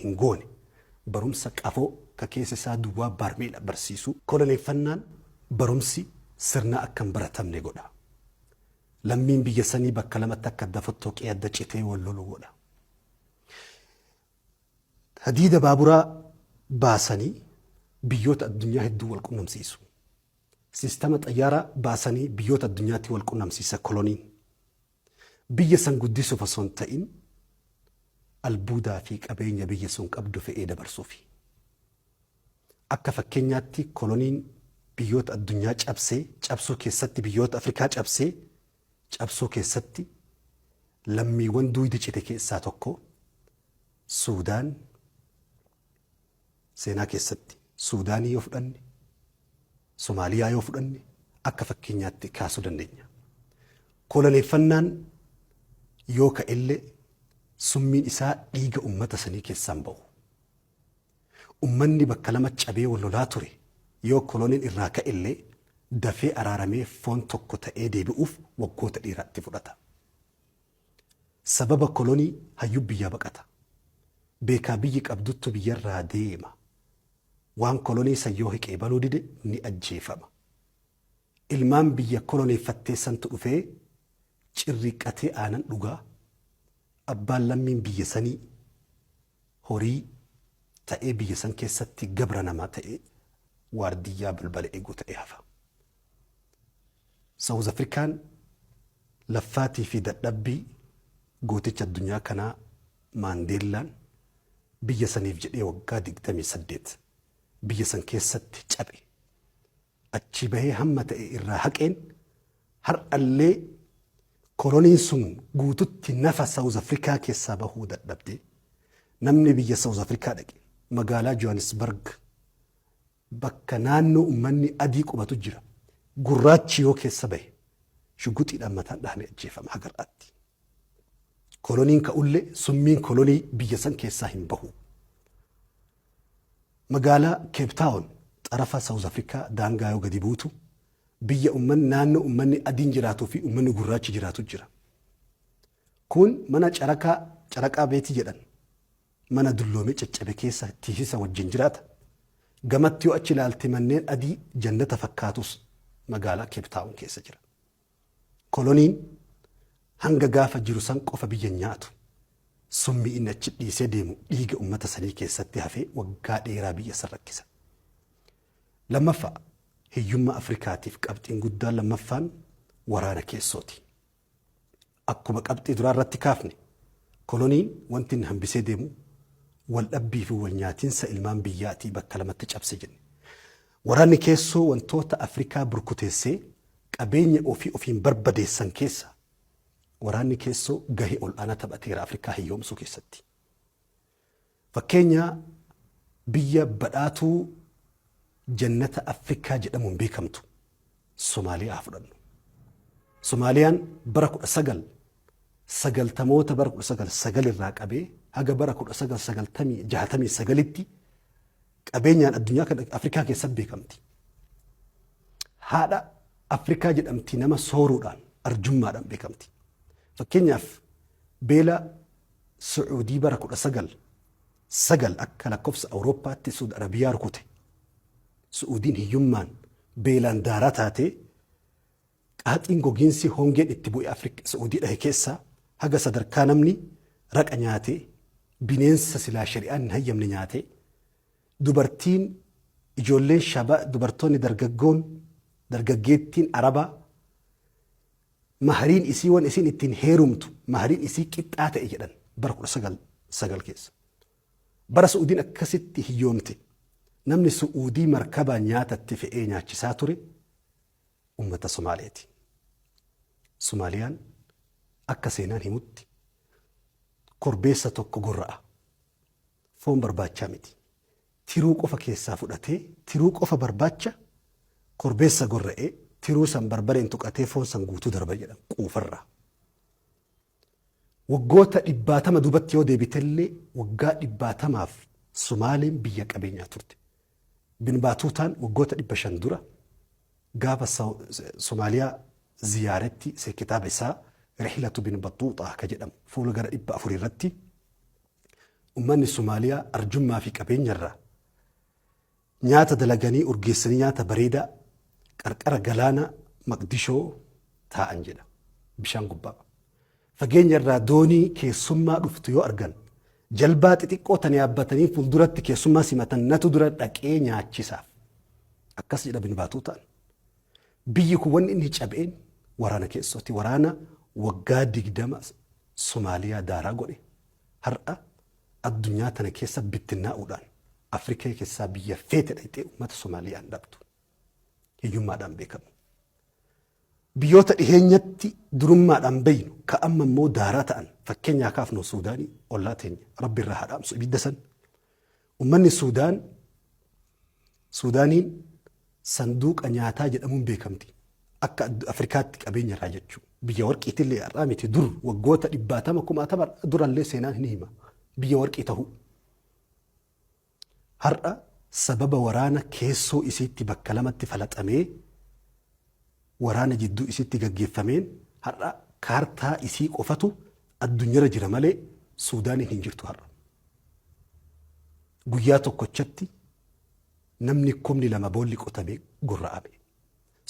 هنقوني برمسا قفو ككيس سادو وبارميل برسيسو كولوني فنان برمسي سرنا أكم برتم نقولا لمين بيساني بكلمة تكدفتوك إيادة چتي واللولولا هديد بابورا باساني بيوت الدنيا هدو والقنم سيسو سيستمت أيارا باساني بيوت الدنيا والقنم سيسا كولونين بيسان قدسو فصون تائن البودا فيك أبين بيسون قبدو في إيدا برسوفي أكا فكينياتي كولونين بيوت الدنيا چابسو كيستي بيوت أفريكا چابسو كيستي لمي وندوي دي چيتي كيسا توكو سودان سينا كيستي سوداني يوفدني سوماليا يوفدني أكا فكينياتي كاسو دندنيا كولوني فنان يوكا إلي سمين إساء إيغا أمتا سني كيسان باو أمني بكلمة چابي واللولاتوري يو كولونين إراكا إلي دفي أرارمي فون توكو تأيدي بأوف وقوة إيراتي فرطا سبب كولوني هيو بيا بقاتا بيكا بيك أبدوتو بيا راديما وان كولوني سيوهك إبالو ديدي ني أجيفما إلمان بيا كولوني فتيسان تؤفي چريكاتي آنان لغا أبان لمين بيا سني هوري تأي بيا سن كيستي قبرنا ما تأي وارديا بالبال إيقو تأي هفا ساوز أفريكان لفاتي في دبي قوتيش الدنيا كنا مانديلان بيا سنيف جدي وقادق تمي سديت بيا سن كيستي چابي أتشي بهي هم تأي إراهاكين هر اللي كولونين سن قوتوتي نفا ساوز أفريكا كيسا بهو دبدي نمني بيا ساوز أفريكا دقي مقالا جوانسبرغ bakka naannoo ummanni adii qubatu jira gurraachi yoo keessa bahe shuguxiidhaan mataan dhahamee ajjeefama hagar'aatti koloniin ka'ullee summiin kolonii biyya san keessaa hin bahu magaalaa Cape Town xarafa South Africa daangaa yoo gadi buutu biyya ummanni naannoo ummanni adiin jiraatuu fi ummanni gurraachi jiraatu jira kun mana caraqaa beetii jedhan mana dulloomee caccabe keessa tiisisa wajjin jiraata gamatti yoo achi ilaalte manneen adii jannata fakkaatus magaalaa Cape Town keessa jira koloniin hanga gaafa jiru san qofa biyya nyaatu summi inni achi dhiisee deemu dhiiga ummata sanii keessatti hafee waggaa dheeraa biyya san rakkisa lammaffaa hiyyummaa Afrikaatiif qabxiin guddaan lammaffaan waraana keessooti akkuma qabxii duraa irratti kaafne koloniin wanti inni hambisee deemu والأبي في والنياتينسا إلمان بياتي بكلمة تجابسي جن وراني كيسو وانتوتا أفريكا بركوتيسي قبيني أوفين بربدي سان كيسا وراني كيسو قهي أنا تبأتير أفريكا هي يوم سو كيستي فكينيا بيا بداتو جنة أفريكا جدامون بيكمتو سوماليا أفرن سوماليان بركو سجل تموت بركو سجل الراك أبي هاجا بركو سجل تمي جهتمي سجلتي أبينيان الدنيا كده أفريقيا كيسبي كمتي هذا أفريقيا جد أمتي نما صورودان أرجما دم بكمتي فكينيا بيلا سعودي بركو سجل أكل كوفس أوروبا تسود عربية ركوتي سعودين هيومان بيلان داراتاتي هاتينغو جنسي هونجين اتبوي أفريقيا سعودي ده كيسا هاجا صدر كانمني رك أنياتي بينينس سلا شريان هيا من نياتي دوبرتين إجولين شباب دوبرتوني درجاجيتين عربا مهرين إسيوان إسين التين هيرومتو مهرين إسي كتات إجدان بركو سجل كيس برا سعودين أكست هيومتي نمني سعودي مركبا نياتا اتفقين نياتي ساتوري أمة صوماليتي صوماليان أكسينان هموتي كوربيسا توكو قرأة فون برباتشا ميتي تيروك أوفا كيسا فوداتي تيروك أوفا برباتشا كوربيسا قرأة تيروسا بربرين توكاتي فون سنقوتو دربجا قوفرة وقوتا إباتما دوبات يو دي بيتلي وقا إباتما في صومالين بيك أبينيا تورتي بن باتوتان وقوتا إباشان دورا قابا صوماليا زيارتي سي كتاب إساء رحلة بن بطوطة كجدم فولغر إبا أفوري رتي ummanni Somaaliyaa arjummaa fi qabeenyarraa nyaata dalaganii urgeessanii nyaata bareedaa qarqara galaana Maqdishoo taa'an jedha bishaan gubbaa. Fageenyarraa doonii keessummaa dhuftu yoo argan jalbaa xixiqqoo tan yaabbatanii fuulduratti keessummaa simatan natu dura dhaqee nyaachisaaf. Akkas jedha bin baatuu ta'an. Biyyi kun wanni inni cabeen waraana keessatti waraana waggaa 20 Somaaliyaa daaraa godhe. Har'a addunyaa tana keessa bittinnaa'uudhaan Afrikaa keessaa biyya feete dhayxee uummata Somaaliyaan dhabdu. Hiyyummaadhaan beekamu. Biyyoota dhiheenyatti durummaadhaan baynu ka amma immoo daaraa ta'an fakkeenyaa kaafnu Suudaanii ollaa teenya rabbi irraa haadhaamsu ibidda san. Uummanni Suudaaniin sanduuqa nyaataa jedhamuun beekamti. Akka Afrikaatti qabeenya irraa jechuu. Biyya warqiitillee har'aa miti dur waggoota 150 durallee seenaan ni hima. Biyya warqii ta'uu. Har'a sababa waraana keessoo isiitti bakka lamatti falaxamee waraana jidduu isiitti gaggeeffameen har'a kaartaa isii qofatu addunyaarra jira malee Suudaaniin hin jirtu har'a. Guyyaa tokkochatti namni 2,000 boolli qotamee gurra'ame.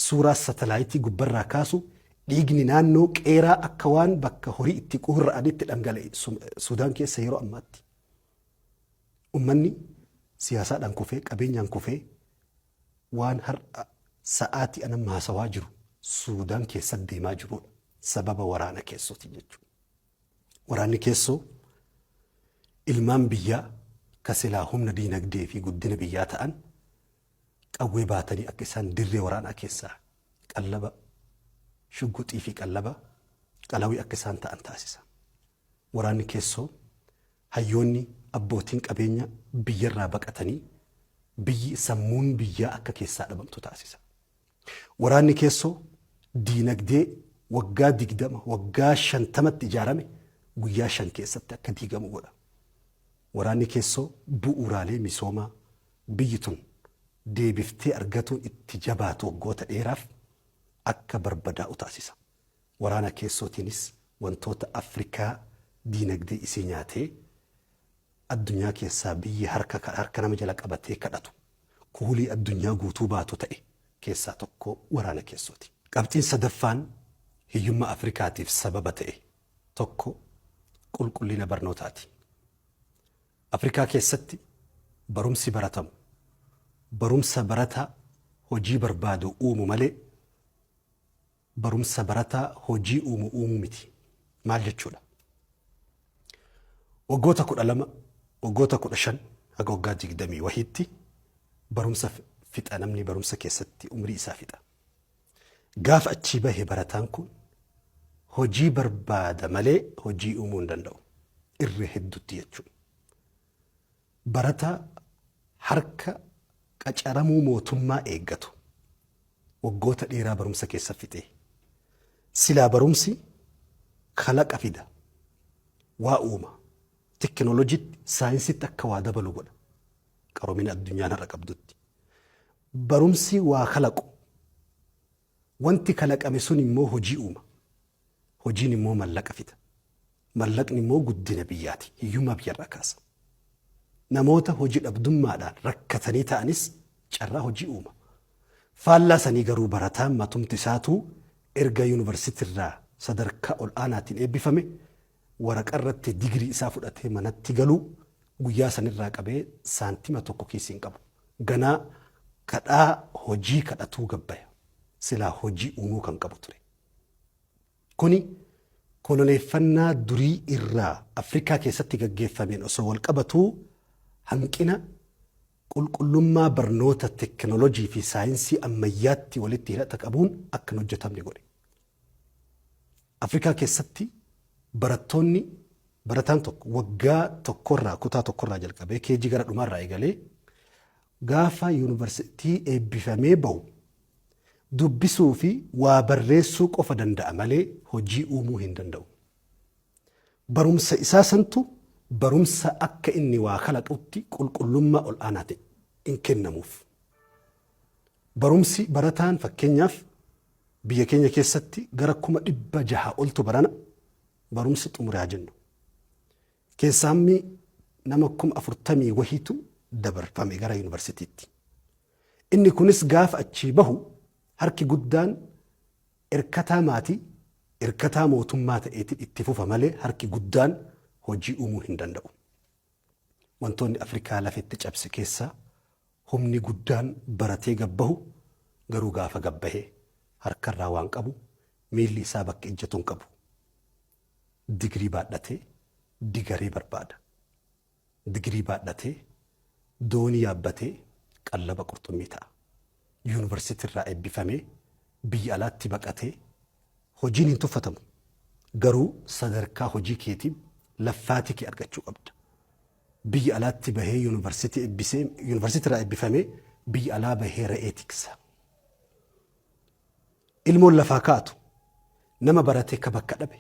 Suuraa satalaayitii gubbarraa kaasu dhiigni naannoo qeeraa akka waan bakka horii itti qurra'anitti dhangala'e Suudaan keessa yeroo ammaatti. Uummanni siyaasaadhaan kufee qabeenyaan kufee waan har'a sa'aatii anan haasawaa jiru Suudaan keessa deemaa jirudha. Sababa waraana keessooti jechuudha. Waraanni keessoo ilmaan biyyaa kasilaa humna diinagdee fi guddina biyyaa ta'an qawwee baatanii akka isaan dirree waraanaa keessaa qallaba shugguxii fi qalawii akka isaan ta'an taasisa. Waraanni keessoo hayyoonni abbootiin qabeenya biyyarraa baqatanii biyyi sammuun biyyaa akka keessaa dhabamtu taasisa. Waraanni keessoo diinagdee waggaa 20 waggaa 50tti ijaarame guyyaa 5 keessatti akka diigamu godha. Waraanni keessoo bu'uuraalee misoomaa biyyi tun deebiftee argatuun itti jabaatu waggoota dheeraaf akka barbadaa'u taasisa. Waraana keessootiinis wantoota Afrikaa diinagdee isii nyaatee addunyaa keessaa biyyi harka nama jala qabatee kadhatu kuulii addunyaa guutuu baatu ta'e keessaa tokko waraana keessooti. Qabxiin sadaffaan hiyyummaa Afrikaatiif sababa ta'e tokko qulqullina barnootaati. Afrikaa keessatti barumsi baratamu barumsa barataa hojii barbaadu uumu malee barumsa barataa hojii uumu miti. Maal jechuudha? Waggoota 12 waggoota 15 haga waggaa 20 wahiitti barumsa fixa namni barumsa keessatti umrii isaa fixa. Gaafa achii bahee barataan kun hojii barbaada malee hojii uumuu hin danda'u. Irra hedduutti jechuudha. Barataa harka qacaramuu mootummaa eeggatu waggoota dheeraa barumsa keessa fixe. Silaa barumsi kalaqa fida. Waa uuma. Teknooloojiitti saayinsiitti akka waa dabalu godha. Qaroomina addunyaan har'a qabdutti. Barumsi waa kalaqu. Wanti kalaqame sun immoo hojii uuma. Hojiin immoo mallaqa fida. Mallaqni immoo guddina biyyaati. Hiyyummaa biyyarraa kaasa. Namoota hojii dhabdummaadhaan rakkatanii ta'anis carraa hojii uuma. Faallaa sanii garuu barataan matumti isaatuu erga yuunivarsiitiirraa sadarkaa ol aanaatiin eebbifame waraqaa irratti digirii isaa fudhatee manatti galuu guyyaa sanirraa qabee saantima tokko kiisii hin qabu. Ganaa kadhaa hojii kadhatuu gabbaya. Silaa hojii uumuu kan qabu ture. Kuni koloneeffannaa durii irraa Afrikaa keessatti gaggeeffameen osoo wal qabatuu hanqina qulqullummaa barnoota teknoolojii fi saayinsii ammayyaatti walitti hidhata qabuun akka hin hojjetamne godhe. Afrikaa keessatti barataan tokko waggaa tokkorraa kutaa tokkorraa jalqabee keejii gara dhumaarraa eegalee gaafa yuunivarsiitii eebbifamee bahu dubbisuu fi waa barreessuu qofa danda'a malee hojii uumuu hin danda'u. Barumsa isaa santu barumsa akka inni waa kalaqutti qulqullummaa ol aanaa ta'e hin kennamuuf. Barumsi barataan fakkeenyaaf biyya keenya keessatti gara 600 oltu barana barumsi xumuraa jennu. Keessaammi nama 40,000 wahiitu dabarfame gara yuunivarsiitiitti. Inni kunis gaafa achii bahu harki guddaan hirkataa maatii, hirkataa mootummaa ta'eetiin itti fufa malee harki guddaan hojii uumuu hin danda'u. Wantoonni Afrikaa lafetti cabse keessaa humni guddaan baratee gabbahu garuu gaafa gabbahee harkarraa waan qabu miilli isaa bakka ejjatu hin qabu. Digirii baadhatee digaree barbaada. Digirii baadhatee doonii yaabbatee qallaba qurxummii ta'a. Yuunivarsiitii irraa eebbifamee biyya alaatti baqatee hojiin hin tuffatamu. Garuu sadarkaa hojii keetiin laffaatii kee argachuu qabda. Biyya alaatti bahee yuunivarsiitii irraa eebbifamee biyya alaa bahee re'ee tiksa. Ilmoon lafaa kaatu nama baratee ka bakka dhabe,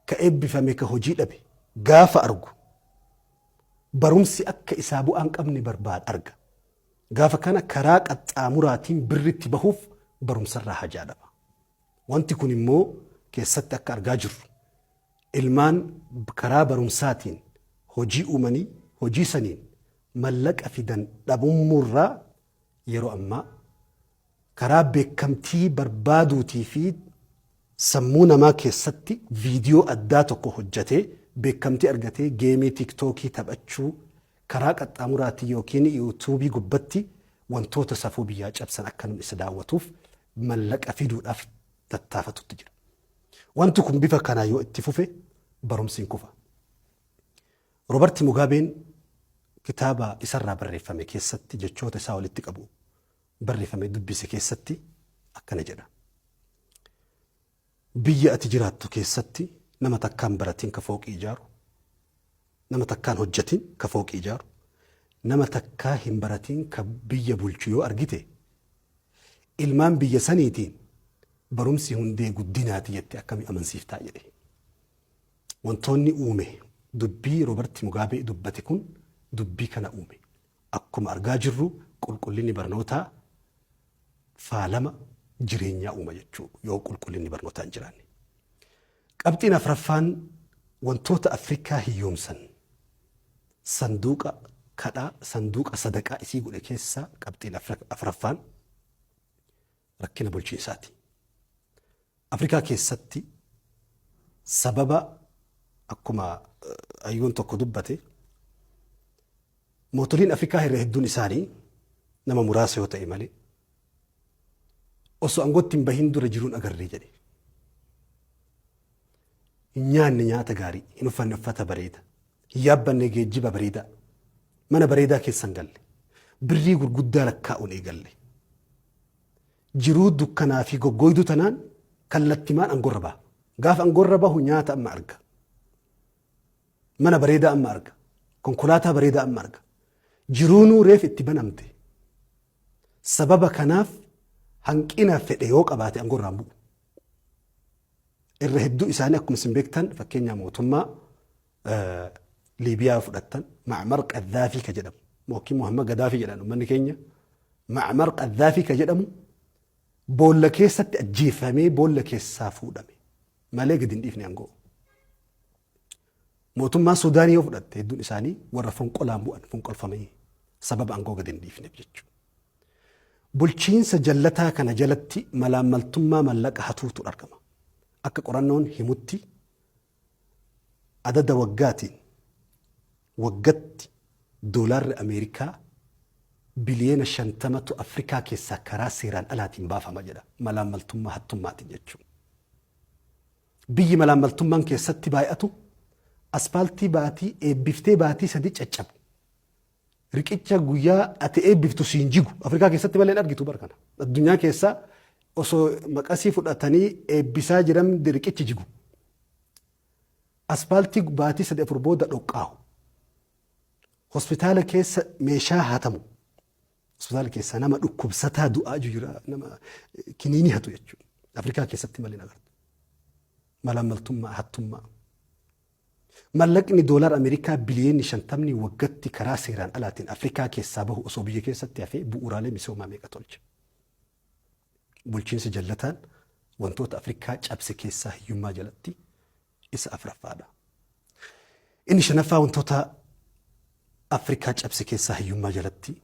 ka eebbifame ka hojii dhabe gaafa argu barumsi akka isaa bu'aan qabne barbaada arga. Gaafa kana karaa qaxxaamuraatiin birritti bahuuf barumsarraa hajaa dhaba. Wanti kun immoo keessatti akka argaa jirru ilmaan karaa barumsaatiin hojii uumanii hojii saniin mallaqa fidan dhabummuurraa yeroo ammaa karaa beekamtii barbaaduutii fi sammuu namaa keessatti viidiyoo addaa tokko hojjetee beekamtii argatee geemii tiktookii taphachuu karaa qaxxaamuraatii yookiin yuutuubii gubbatti wantoota safuu biyyaa cabsan akka namni isa daawwatuuf mallaqa fiduudhaaf tattaafatutti jira. Wanti kun bifa kanaa yoo itti fufe barumsiin kufa. Roobert Mugaabeen kitaaba isarraa barreeffame keessatti jechoota isaa walitti qabu barreeffame dubbise keessatti akkana jedha. Biyya ati jiraattu keessatti nama takkaan baratiin ka fooqii ijaaru, nama takkaan hojjetiin ka fooqii ijaaru, nama takkaa hin baratiin ka biyya bulchu yoo argite ilmaan biyya saniitiin barumsi hundee guddinaati jette akkami amansiiftaa jedhe. Wantoonni uume dubbii Roobert Mugaabee dubbate kun dubbii kana uume. Akkuma argaa jirru qulqullinni barnootaa faalama jireenyaa uuma jechuu yoo qulqullinni barnootaa hin jiraanne. Qabxiin afraffaan wantoota Afrikaa hiyyoomsan sanduuqa kadhaa sanduuqa sadaqaa isii godhe keessaa qabxiin afraffaan rakkina bulchiinsaati. Afrikaa keessatti sababa akkuma hayyuun tokko dubbate mootoliin Afrikaa irra hedduun isaanii nama muraasa yoo ta'e malee osoo angootti hin bahin dura jiruun agarree jedhe. Hin nyaanne nyaata gaarii, hin uffanne uffata bareeda, hin yaabbanne geejjiba bareedaa, mana bareedaa keessan galle, birrii gurguddaa lakkaa'uun eegalle. Jiruu dukkanaa fi goggooyduu tanaan kallattimaan angorra baha. Gaafa angorra bahu nyaata amma arga. Mana bareedaa amma arga. Konkolaataa bareedaa amma arga. Jiruunuu reef itti banamte. Sababa kanaaf hanqina fedhe yoo qabaate angorraan bu'u. Irra hedduu isaanii akkuma isin beektan fakkeenyaa mootummaa Liibiyaa fudhattan Macmar Qaddaafii ka jedhamu yookiin Muhammad Gaddaafii jedhan uummanni keenya Macmar Qaddaafii ka jedhamu boolla keessatti ajjeefamee boolla keessaa fuudhame malee gadi hin dhiifne angoo. Mootummaa Suudaanii yoo fudhatte hedduun isaanii warra fonqolaan bu'an fonqolfamanii sababa angoo gadi hin dhiifneef jechuudha. Bulchiinsa jallataa kana jalatti malaammaltummaa mallaqa hatuutu argama. Akka qorannoon himutti adada waggaatiin waggatti doolaarri Ameerikaa biliyeena 50tu Afrikaa keessaa karaa seeraan alaatiin baafama jedha. Malaammaltummaa hattummaatiin jechuudha. Biyyi malaammaltummaan keessatti baay'atu aspaaltii baatii eebbiftee baatii sadii caccabu. Riqicha guyyaa ati eebbiftu siin jigu Afrikaa keessatti malee argitu barkana. Addunyaa keessaa osoo maqasii fudhatanii eebbisaa jiran riqichi jigu. Aspaaltii baatii sadii afur booda dhoqqaahu. Hospitaala keessa meeshaa hatamu. Hospitaala keessa nama dhukkubsataa du'aa jira nama kiniini hatu jechuudha. Afrikaa keessatti malee agartu. Malaammaltummaa hattummaa. Mallaqni doolar Ameerikaa biliyeeni 50 waggatti karaa seeraan alaatiin Afrikaa keessaa bahu osoo biyya keessatti hafee bu'uuraalee misoomaa meeqa tolcha. Bulchiinsi jallataan wantoota Afrikaa cabse keessaa hiyyummaa jalatti isa afraffaadha. Inni shanaffaa wantoota Afrikaa cabse keessaa hiyyummaa jalatti